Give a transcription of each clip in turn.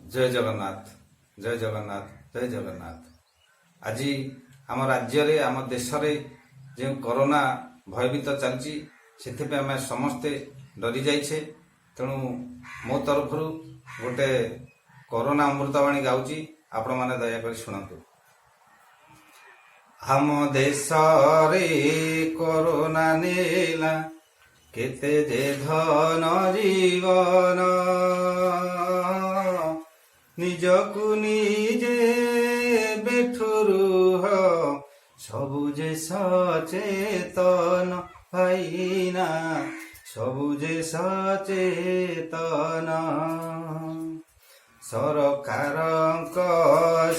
जय जगन्नाथ जय जगन्नाथ जय जगन्नाथ। आज आम राज्य आम देश जो कोरोना भयभीत चलती से आम समस्ते डरी जाइछे। तेणु मो तरफ गोटे कोरोना अमृतवाणी गाउची, आपण माने दयाकर शुणु। आम देश रे कोरोना नेला केते जे धन जीवन, निजकु निजे बेठुरुह सबुजे सचेतन भाईना, सबुजे सचेतन। सरकारक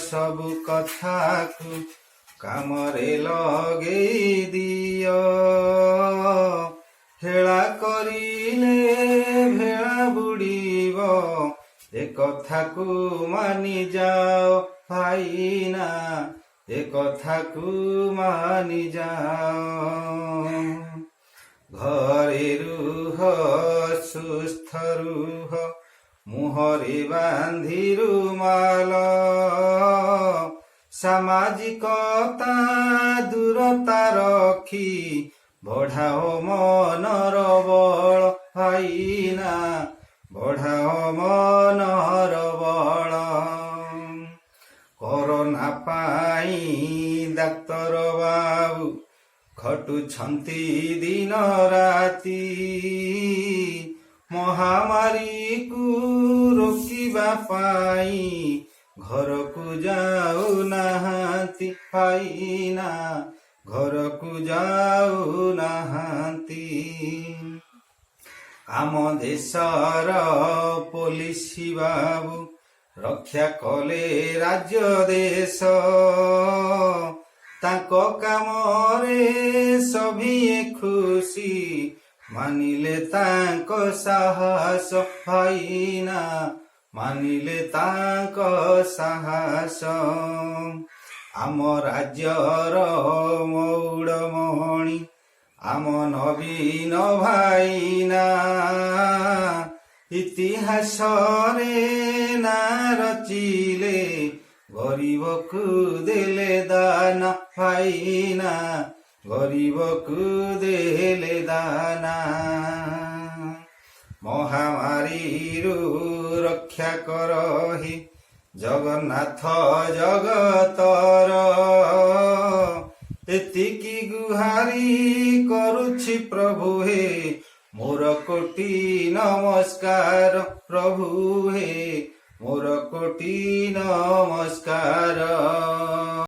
सबु कथा को कामरे लगे दियो, हेला करिले भेड़ा बुड़ीब, ए कथा को मानि जाओ भाईना, ए कथा को मानि जाओ। घरे रुह सुस्थ रुह, मुहरे बांधि रुमाल, सामाजिकता दूरता रखी बढ़ाओ मनर बल भाईना, बढ़ाओ मनर बल। कोरोना पाई डाक्तर बाबू खटुछंती दिन राती, महामारी को रोकिबा पाई घर को जाऊ नाहांती भाईना, घर को जाऊ नाहांती। आम देशर पुलिस बाबू रक्षा कले राज्य देश, ताको कामरे सभी खुशी मानिले ताको साहस भाईना, मानिले ताको साहस। आम राज्यर मौड़मणि आम नवीन भाईना, इतिहास रे ना रचिले गरीब को देले दाना भाईना, गरीब को देले दाना। महामारी रक्षा करहि जगन्नाथ जगतर, एतिकी गुहारी करुछि प्रभु हे, मोर कोटि नमस्कार प्रभु हे, मोर कोटि नमस्कार।